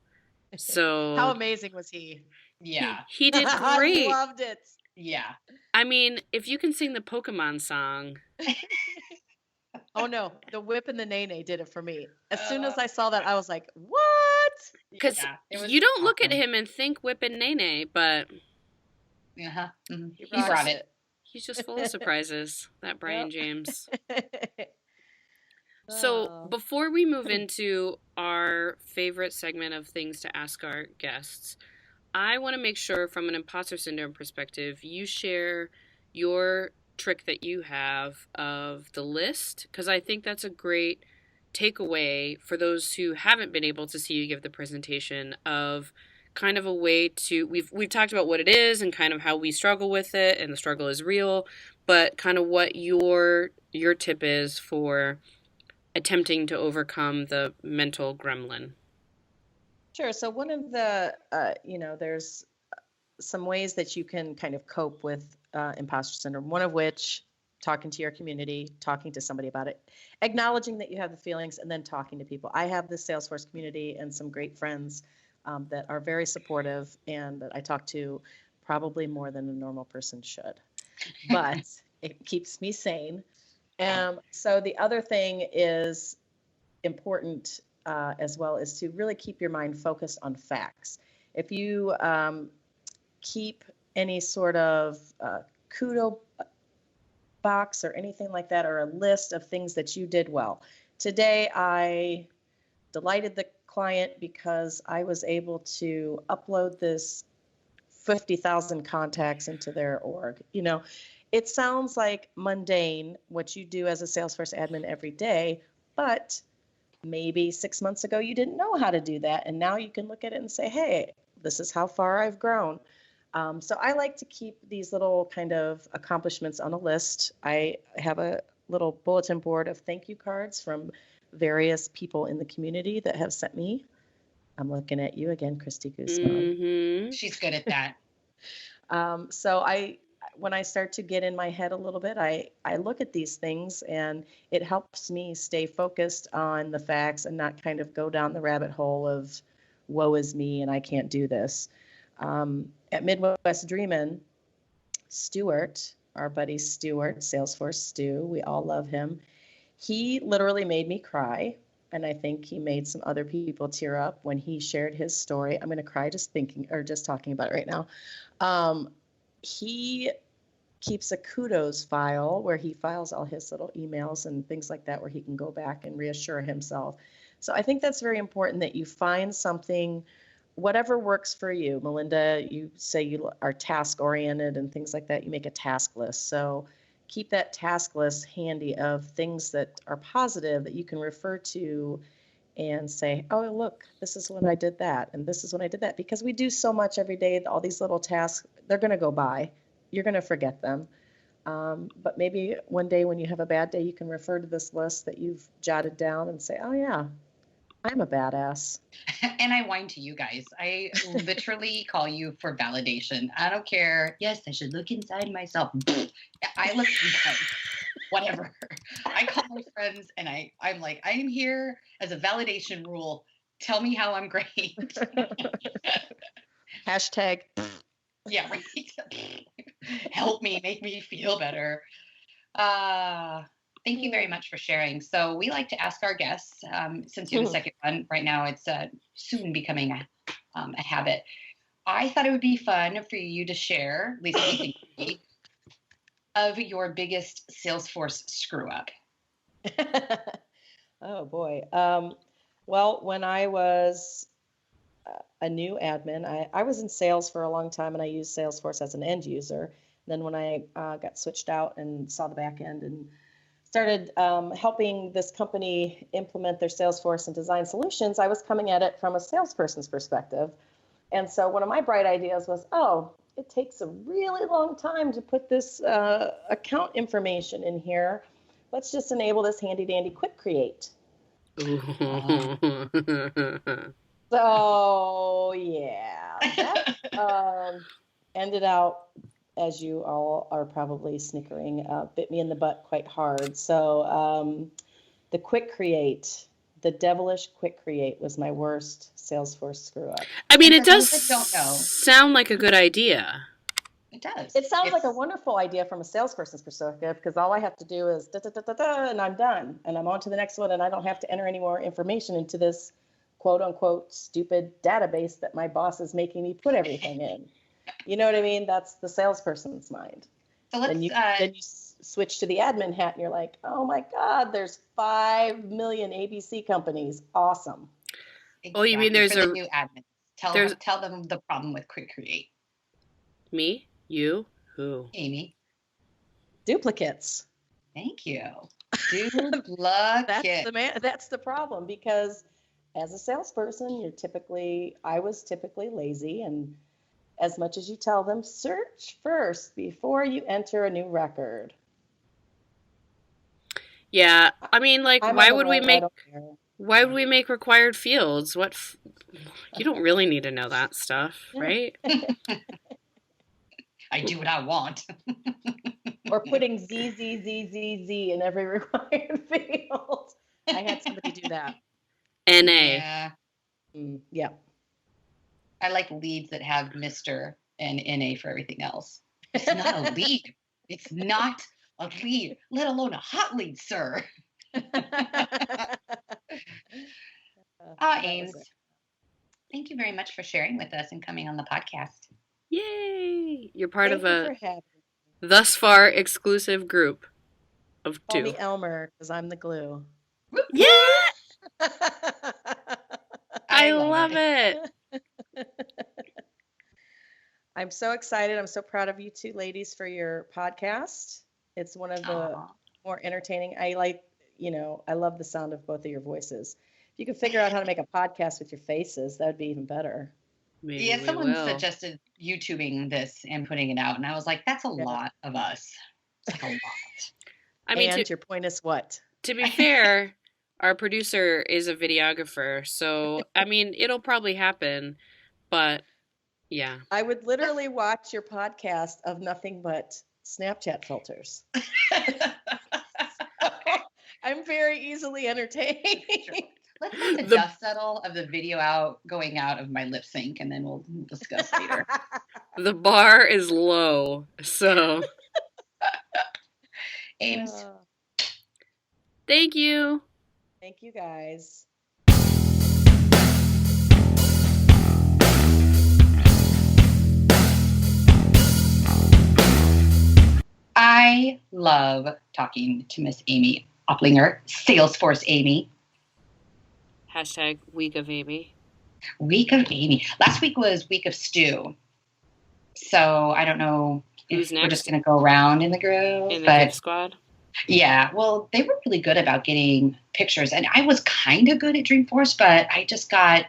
So how amazing was he? Yeah. He did great. I loved it. Yeah. I mean, if you can sing the Pokemon song. Oh no, the whip and the nene did it for me. As soon as I saw that, I was like, what? Because you don't awesome. Look at him and think whip and nene, but mm-hmm. He brought it. He's just full of surprises, that Brian James. So before we move into our favorite segment of things to ask our guests, I want to make sure from an imposter syndrome perspective, you share your trick that you have of the list, because I think that's a great takeaway for those who haven't been able to see you give the presentation of kind of a way to, we've talked about what it is and kind of how we struggle with it, and the struggle is real, but kind of what your tip is for attempting to overcome the mental gremlin. Sure. So one of the, there's some ways that you can kind of cope with imposter syndrome, one of which, talking to your community, talking to somebody about it, acknowledging that you have the feelings, and then talking to people. I have the Salesforce community and some great friends that are very supportive and that I talk to probably more than a normal person should, but it keeps me sane. So the other thing is important as well is to really keep your mind focused on facts. If you keep any sort of kudo box or anything like that, or a list of things that you did well. Today, I delighted the client because I was able to upload this 50,000 contacts into their org. It sounds like mundane, what you do as a Salesforce admin every day, but maybe 6 months ago you didn't know how to do that, and now you can look at it and say, hey, this is how far I've grown. So I like to keep these little kind of accomplishments on a list. I have a little bulletin board of thank you cards from various people in the community that have sent me. I'm looking at you again, Christy Guzman. Mm-hmm. She's good at that. So when I start to get in my head a little bit, I look at these things, and it helps me stay focused on the facts and not kind of go down the rabbit hole of woe is me and I can't do this. At Midwest Dreamin', Stuart, our buddy Stuart, Salesforce Stu, we all love him. He literally made me cry, and I think he made some other people tear up when he shared his story. I'm going to cry just talking about it right now. He keeps a kudos file where he files all his little emails and things like that, where he can go back and reassure himself. So I think that's very important, that you find something, whatever works for you. Melinda, you say you are task oriented and things like that. You make a task list. So keep that task list handy of things that are positive that you can refer to and say, oh, look, this is when I did that, and this is when I did that. Because we do so much every day, all these little tasks, they're going to go by. You're going to forget them. But maybe one day when you have a bad day, you can refer to this list that you've jotted down and say, oh, yeah, I'm a badass. And I whine to you guys. I literally call you for validation. I don't care. Yes, I should look inside myself. I look inside. Whatever. I call my friends and I'm like, I'm here as a validation rule. Tell me how I'm great. Hashtag. Yeah, right. Help me, make me feel better. Thank you very much for sharing. So we like to ask our guests, since you're the second one, right now it's soon becoming a habit. I thought it would be fun for you to share, at least what you think, of your biggest Salesforce screw up. Oh, boy. Well, when I was a new admin, I was in sales for a long time, and I used Salesforce as an end user. Then when I got switched out and saw the back end and started helping this company implement their Salesforce and design solutions, I was coming at it from a salesperson's perspective. And so one of my bright ideas was, it takes a really long time to put this account information in here. Let's just enable this handy dandy quick create. So yeah, that ended out, as you all are probably snickering, bit me in the butt quite hard. So the quick create, the devilish quick create, was my worst Salesforce screw up. I mean, it does sound like a good idea. It does. It sounds like a wonderful idea from a salesperson's perspective, because all I have to do is and I'm done, and I'm on to the next one, and I don't have to enter any more information into this quote unquote stupid database that my boss is making me put everything in. You know what I mean? That's the salesperson's mind. So let's, then you switch to the admin hat, and you're like, oh my God, there's 5 million ABC companies. Awesome. Exactly. Oh, you mean there's a new admin? Tell them the problem with quick create. Me? You? Who? Amy. Duplicates. Thank you. Duplicates. That's the problem, because as a salesperson, I was typically lazy, and as much as you tell them, search first before you enter a new record. Yeah, I mean, like, I'm why on the would we road, I make don't care. why would we make required fields? You don't really need to know that stuff, right? I do what I want. Or putting Z in every required field. I had somebody do that. NA. Yeah. Yeah. I like leads that have Mr. and NA for everything else. It's not a lead. It's not a lead, let alone a hot lead, sir. Ames, thank you very much for sharing with us and coming on the podcast. Yay! You're part Thank of you a for having me. thus far exclusive group of Call two. me Elmer, because I'm the glue. Yeah! I love it. I'm so excited. I'm so proud of you two ladies for your podcast. It's one of the more entertaining. I love the sound of both of your voices. If you could figure out how to make a podcast with your faces, that would be even better. Maybe someone suggested YouTubing this and putting it out, and I was like, that's a lot of us. It's like a lot. I mean, your point is what? To be fair, our producer is a videographer, so I mean, it'll probably happen, but yeah. I would literally watch your podcast of nothing but Snapchat filters. I'm very easily entertained. Let's let the dust settle of the video going out of my lip sync, and then we'll discuss later. The bar is low, so. Ames. Thank you. Thank you, guys. I love talking to Miss Amy Oplinger, Salesforce Amy. Hashtag Week of Amy. Week of Amy. Last week was Week of Stu. So I don't know if we're just going to go around in the group. In the gift squad? Yeah. Well, they were really good about getting pictures. And I was kind of good at Dreamforce, but I just got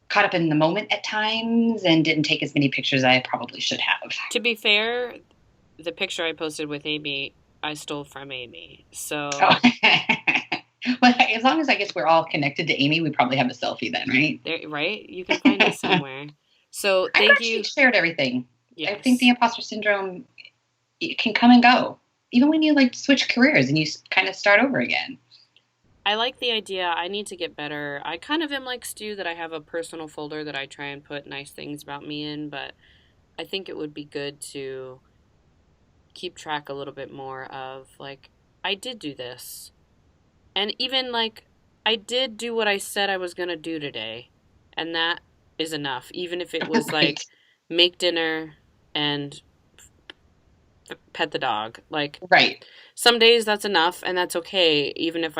caught up in the moment at times and didn't take as many pictures as I probably should have. To be fair, the picture I posted with Amy, I stole from Amy. So... Well, as long as I guess we're all connected to Amy, we probably have a selfie then, right? Right? You can find us somewhere. So thank you. I've shared everything. Yes. I think the Impostor Syndrome, it can come and go. Even when you switch careers and you kind of start over again. I like the idea. I need to get better. I kind of am like Stu, that I have a personal folder that I try and put nice things about me in, but I think it would be good to keep track a little bit more of, I did do this. And even, I did do what I said I was going to do today. And that is enough. Even if it was, right. Make dinner and pet the dog. Right. Some days that's enough, and that's okay. Even if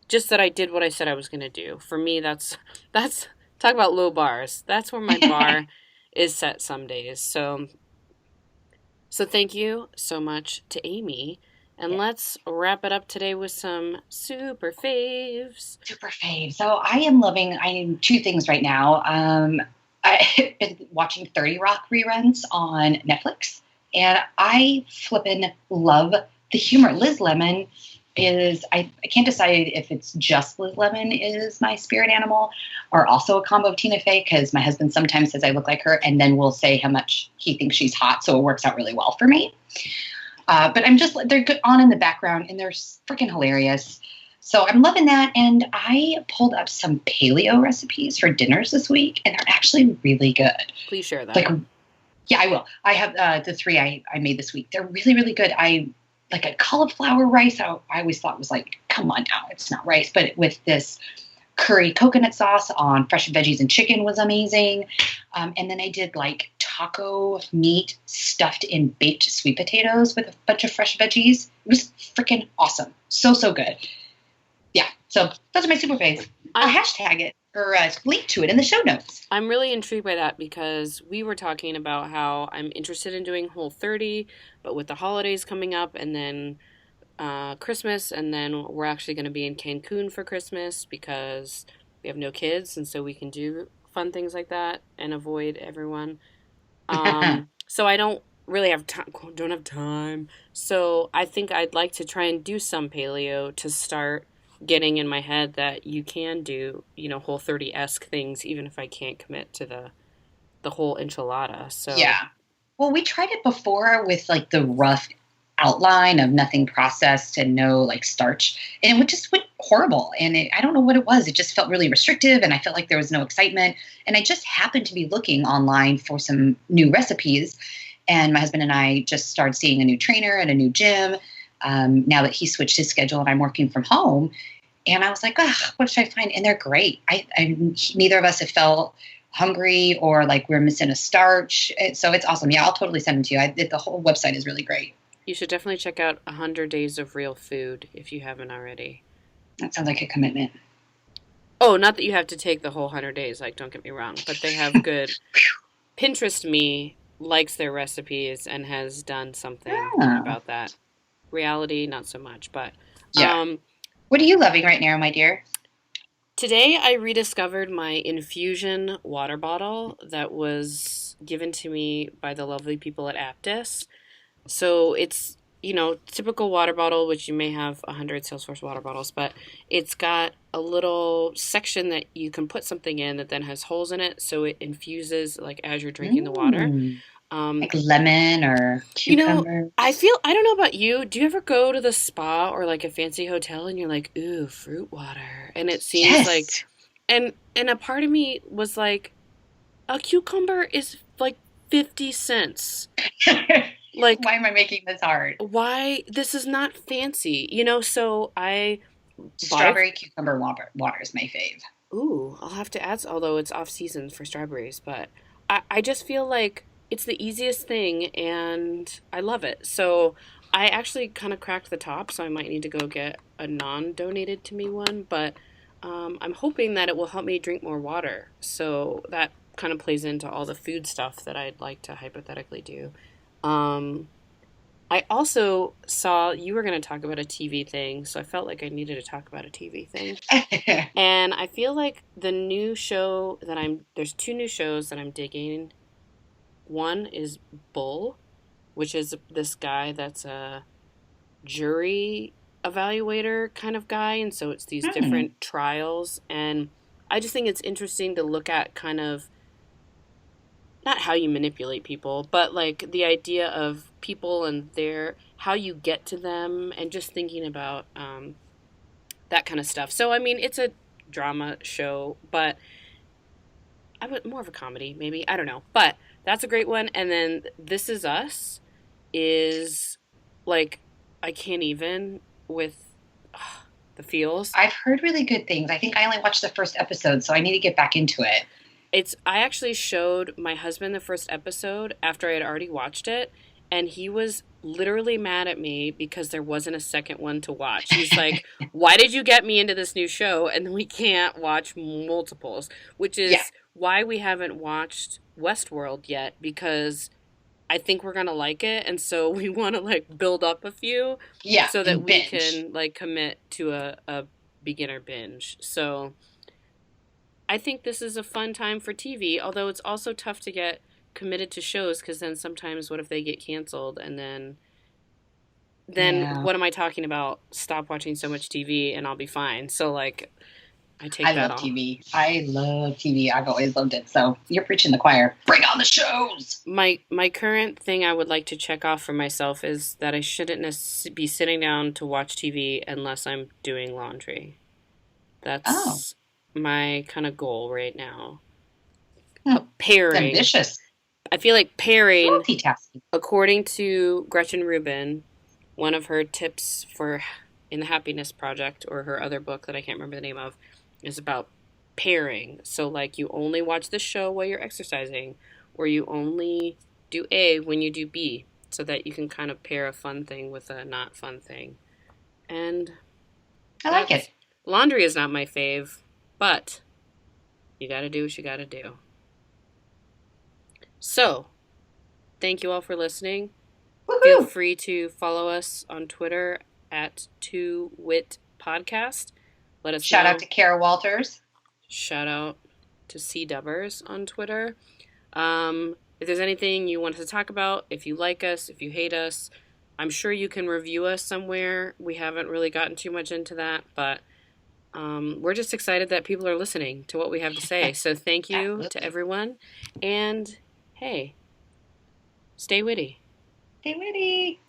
just that I did what I said I was going to do. For me, that's talk about low bars. That's where my bar is set some days. So thank you so much to Amy. And let's wrap it up today with some super faves. Super faves. So I am two things right now. I've been watching 30 Rock reruns on Netflix, and I flippin' love the humor. Liz Lemon I can't decide if it's just Liz Lemon is my spirit animal or also a combo of Tina Fey, because my husband sometimes says I look like her and then will say how much he thinks she's hot, so it works out really well for me. But they're good on in the background, and they're freaking hilarious. So I'm loving that. And I pulled up some paleo recipes for dinners this week, and they're actually really good. Please share that. Yeah, I will. I have the three I made this week. They're really, really good. I like a cauliflower rice. I always thought was come on now, it's not rice. But with this curry coconut sauce on fresh veggies and chicken was amazing. And then I did taco meat stuffed in baked sweet potatoes with a bunch of fresh veggies. It was freaking awesome. So, so good. Yeah. So those are my super faves. I'll hashtag it or link to it in the show notes. I'm really intrigued by that because we were talking about how I'm interested in doing Whole30, but with the holidays coming up and then Christmas, and then we're actually going to be in Cancun for Christmas because we have no kids, and so we can do fun things like that and avoid everyone. So I don't really have time. Don't have time. So I think I'd like to try and do some paleo to start getting in my head that you can do, Whole30-esque things, even if I can't commit to the whole enchilada. So yeah. Well, we tried it before with like the rough outline of nothing processed and no like starch, and it just went horrible. And I don't know what it was. It just felt really restrictive, and I felt like there was no excitement. And I just happened to be looking online for some new recipes, and my husband and I just started seeing a new trainer at a new gym. Now that he switched his schedule and I'm working from home, and I was like, what should I find? And they're great. Neither of us have felt hungry or like we're missing a starch. So it's awesome. Yeah, I'll totally send them to you. The whole website is really great. You should definitely check out 100 Days of Real Food if you haven't already. That sounds like a commitment. Oh, not that you have to take the whole 100 days, like, don't get me wrong, but they have good. Pinterest Me likes their recipes and has done something about that. Reality, not so much, but yeah. What are you loving right now, my dear? Today I rediscovered my infusion water bottle that was given to me by the lovely people at Aptus. So it's, typical water bottle, which you may have 100 Salesforce water bottles, but it's got a little section that you can put something in that then has holes in it, so it infuses like as you're drinking the water. Like lemon or cucumber. I don't know about you. Do you ever go to the spa or like a fancy hotel and you're like, ooh, fruit water? And it seems like, and a part of me was like, a cucumber is like 50 cents. Like, why am I making this hard? Why? This is not fancy, so strawberry cucumber water is my fave. Ooh, I'll have to add, although it's off season for strawberries, but I just feel like it's the easiest thing and I love it. So I actually kind of cracked the top, so I might need to go get a non-donated to me one, but I'm hoping that it will help me drink more water. So that kind of plays into all the food stuff that I'd like to hypothetically do. I also saw you were going to talk about a TV thing, so I felt like I needed to talk about a TV thing. And I feel like there's two new shows that I'm digging. One is Bull, which is this guy that's a jury evaluator kind of guy, and so it's these different trials, and I just think it's interesting to look at kind of not how you manipulate people, but like the idea of people and how you get to them, and just thinking about that kind of stuff. So, I mean, it's a drama show, but I would more of a comedy, maybe. I don't know. But that's a great one. And then This Is Us is like, I can't even with the feels. I've heard really good things. I think I only watched the first episode, so I need to get back into it. I actually showed my husband the first episode after I had already watched it, and he was literally mad at me because there wasn't a second one to watch. He's like, why did you get me into this new show and then we can't watch multiples? Which is why we haven't watched Westworld yet, because I think we're going to like it, and so we want to like build up a few so that we can like commit to a beginner binge. So I think this is a fun time for TV, although it's also tough to get committed to shows, because then sometimes what if they get canceled, and then what am I talking about? Stop watching so much TV and I'll be fine. So like I love TV. I love TV. I've always loved it. So you're preaching the choir. Bring on the shows. My current thing I would like to check off for myself is that I shouldn't be sitting down to watch TV unless I'm doing laundry. That's my kind of goal right now. Pairing. Ambitious. I feel like pairing, multitasking. According to Gretchen Rubin, one of her tips in the Happiness Project, or her other book that I can't remember the name of, is about pairing. So like you only watch the show while you're exercising, or you only do A when you do B, so that you can kind of pair a fun thing with a not fun thing. And I like it. Laundry is not my fave, but you gotta do what you gotta do. So, thank you all for listening. Woo-hoo! Feel free to follow us on Twitter at 2WitPodcast. Let us Shout out to Kara Walters. Shout out to C Dubbers on Twitter. If there's anything you want us to talk about, if you like us, if you hate us, I'm sure you can review us somewhere. We haven't really gotten too much into that, but we're just excited that people are listening to what we have to say. So thank you to everyone. And hey, stay witty. Stay witty.